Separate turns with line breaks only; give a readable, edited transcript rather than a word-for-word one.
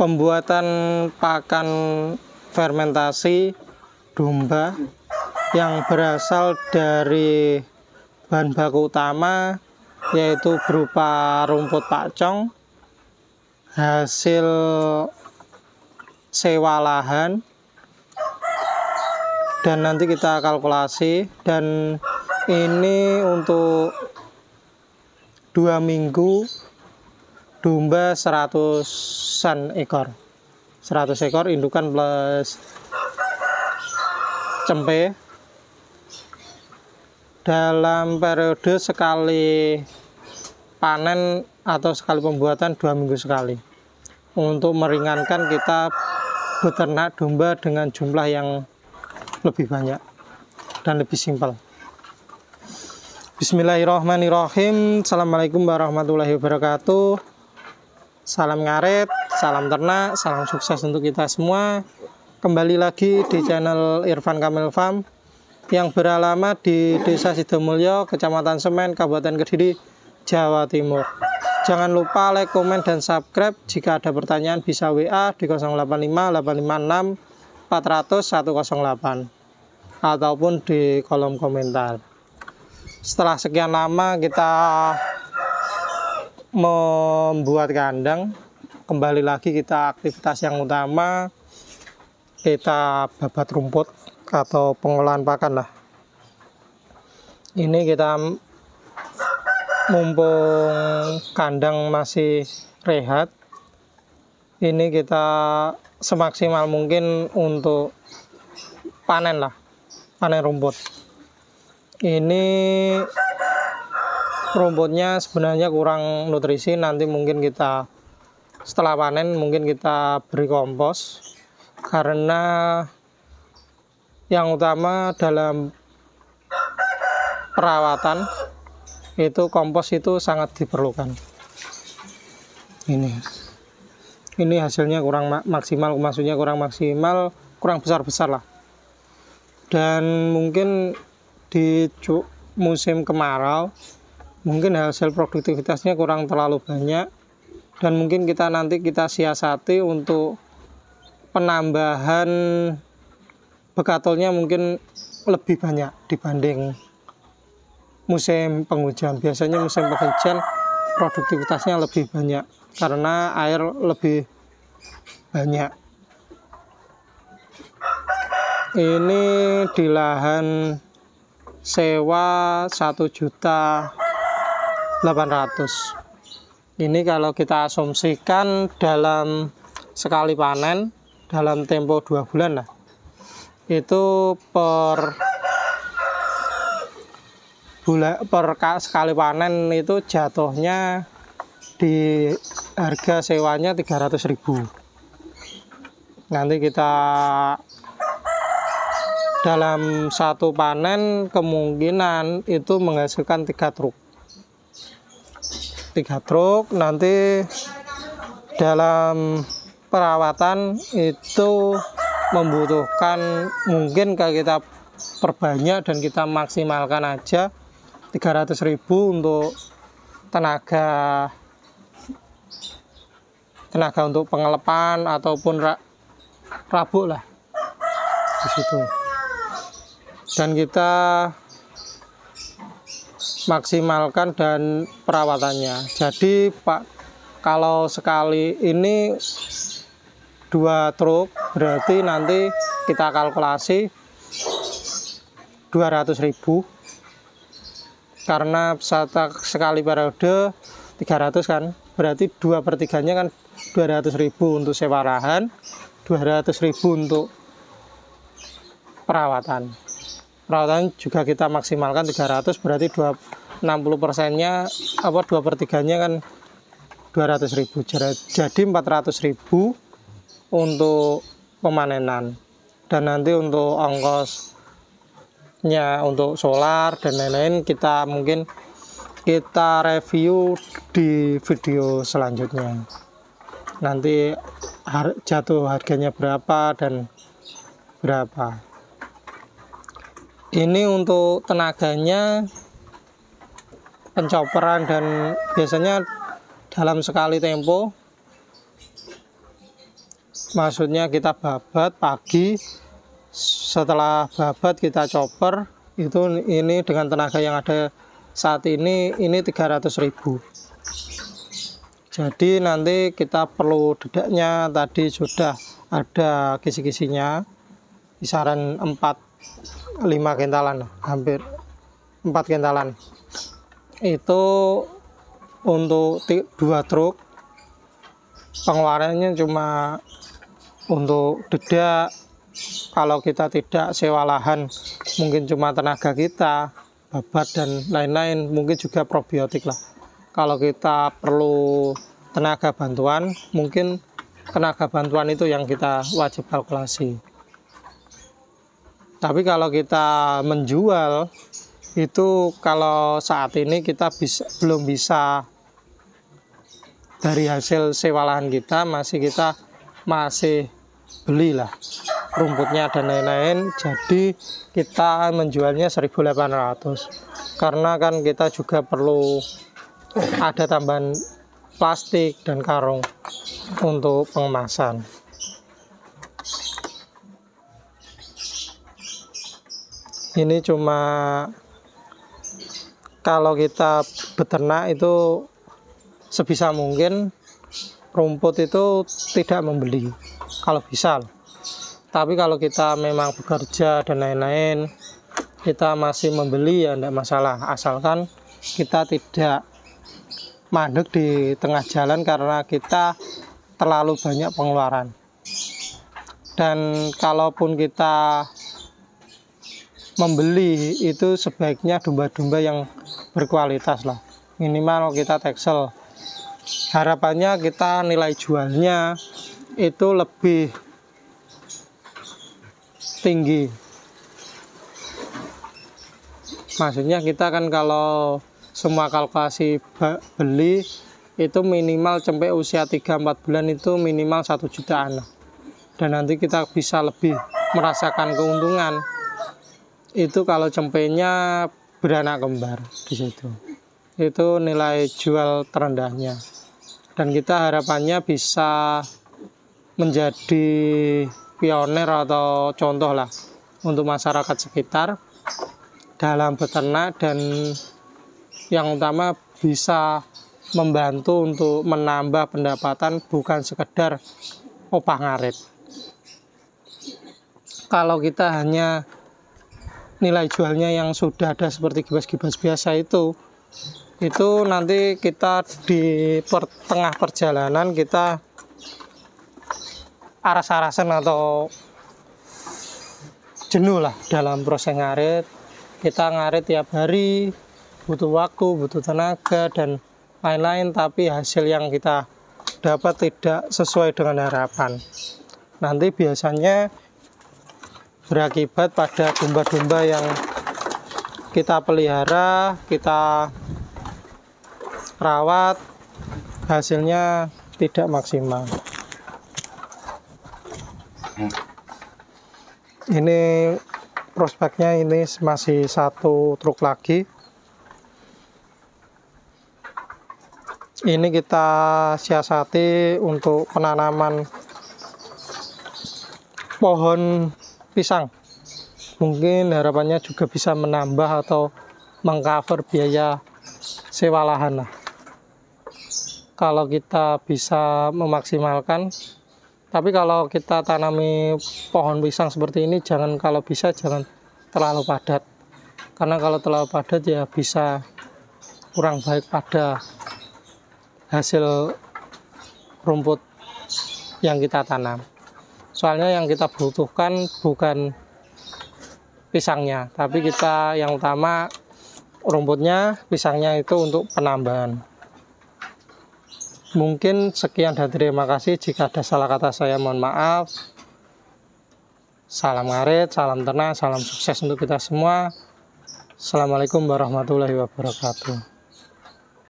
pembuatan pakan fermentasi domba yang berasal dari bahan baku utama, yaitu berupa rumput pakcong, hasil sewa lahan, dan nanti kita kalkulasi. Dan ini untuk 2 minggu domba 100-an ekor, 100 ekor indukan plus cempe, dalam periode sekali panen atau sekali pembuatan 2 minggu sekali, untuk meringankan kita beternak domba dengan jumlah yang lebih banyak dan lebih simpel. Bismillahirrahmanirrahim. Assalamualaikum warahmatullahi wabarakatuh. Salam ngaret, salam ternak, salam sukses untuk kita semua. Kembali lagi di channel Irfan Kamil Farm yang beralamat di Desa Sidomulyo, Kecamatan Semen, Kabupaten Kediri, Jawa Timur. Jangan lupa like, komen, dan subscribe. Jika ada pertanyaan bisa WA di 085 856 400 108 ataupun di kolom komentar. Setelah sekian lama kita membuat kandang, kembali lagi kita aktivitas yang utama, kita babat rumput atau pengolahan pakan lah. Ini kita mumpung kandang masih rehat, ini kita semaksimal mungkin untuk panen lah, panen rumput. Ini rumputnya sebenarnya kurang nutrisi, nanti mungkin kita setelah panen mungkin kita beri kompos, karena yang utama dalam perawatan itu kompos itu sangat diperlukan. Ini hasilnya kurang maksimal, maksudnya kurang maksimal, kurang besar-besar lah. Dan mungkin di musim kemarau mungkin hasil produktivitasnya kurang terlalu banyak, dan mungkin nanti kita siasati untuk penambahan bekatulnya mungkin lebih banyak dibanding musim penghujan. Biasanya musim penghujan produktivitasnya lebih banyak karena air lebih banyak. Ini di lahan sewa 1.800.000. Ini kalau kita asumsikan dalam sekali panen dalam tempo 2 bulan lah, itu per sekali panen itu jatuhnya di harga sewanya 300.000. Nanti kita dalam satu panen kemungkinan itu menghasilkan 3 truk. Nanti dalam perawatan itu membutuhkan, mungkin kalau kita perbanyak dan kita maksimalkan aja 300.000 untuk tenaga untuk pengelepan ataupun rabuk lah di situ. Dan kita maksimalkan dan perawatannya. Jadi Pak, kalau sekali ini 2 truk berarti nanti kita kalkulasi 200.000, karena sekali periode 300 kan, berarti 2/3-nya kan 200.000 untuk sewa lahan, 200.000 untuk perawatan juga kita maksimalkan 300, berarti 60%-nya 2/3-nya kan 200.000, jadi 400.000 untuk pemanenan. Dan nanti untuk ongkosnya untuk solar dan lain-lain mungkin kita review di video selanjutnya. Nanti jatuh harganya berapa dan berapa. Ini untuk tenaganya, pencoperan, dan biasanya dalam sekali tempo Maksudnya kita babat pagi, setelah babat kita chopper, itu ini dengan tenaga yang ada saat ini 300.000. Jadi nanti kita perlu dedaknya tadi sudah ada kisi-kisinya, kisaran 4-5 kintalan, hampir 4 kintalan. Itu untuk 2 truk, pengeluarannya cuma untuk dedak. Kalau kita tidak sewa lahan, mungkin cuma tenaga kita, babat dan lain-lain, mungkin juga probiotik lah. Kalau kita perlu tenaga bantuan, mungkin tenaga bantuan itu yang kita wajib kalkulasi. Tapi kalau kita menjual, itu kalau saat ini kita belum bisa dari hasil sewa lahan kita, masih belilah rumputnya dan lain-lain. Jadi kita menjualnya 1.800, karena kan kita juga perlu ada tambahan plastik dan karung untuk pengemasan. Ini cuma kalau kita beternak itu sebisa mungkin rumput itu tidak membeli kalau bisa. Tapi kalau kita memang bekerja dan lain-lain, kita masih membeli ya tidak masalah, asalkan kita tidak mandek di tengah jalan karena kita terlalu banyak pengeluaran. Dan kalaupun kita membeli, itu sebaiknya domba-domba yang berkualitas lah, minimal kita teksel. Harapannya kita nilai jualnya itu lebih tinggi. Maksudnya kita kan kalau semua kalkulasi beli itu minimal sampai usia 3-4 bulan itu minimal 1 jutaan, dan nanti kita bisa lebih merasakan keuntungan itu kalau cempenya beranak kembar. Di situ itu nilai jual terendahnya, dan kita harapannya bisa menjadi pioner atau contoh lah untuk masyarakat sekitar dalam beternak, dan yang utama bisa membantu untuk menambah pendapatan, bukan sekedar opah ngarit. Kalau kita hanya nilai jualnya yang sudah ada seperti gibas-gibas biasa itu nanti kita di tengah perjalanan kita aras-arasan atau jenuh lah dalam proses ngarit. Kita ngarit tiap hari, butuh waktu, butuh tenaga dan lain-lain, tapi hasil yang kita dapat tidak sesuai dengan harapan. Nanti biasanya berakibat pada domba-domba yang kita pelihara, kita rawat, hasilnya tidak maksimal. Ini prospeknya, ini masih 1 truk lagi. Ini kita siasati untuk penanaman pohon pisang. Mungkin harapannya juga bisa menambah atau mengcover biaya sewa lahan lah. Kalau kita bisa memaksimalkan. Tapi kalau kita tanami pohon pisang seperti ini, kalau bisa jangan terlalu padat, karena kalau terlalu padat ya bisa kurang baik pada hasil rumput yang kita tanam. Soalnya yang kita butuhkan bukan pisangnya, tapi kita yang utama rumputnya, pisangnya itu untuk penambahan. Mungkin sekian dan terima kasih. Jika ada salah kata saya mohon maaf. Salam ngarit, salam ternak, salam sukses untuk kita semua. Assalamualaikum warahmatullahi wabarakatuh.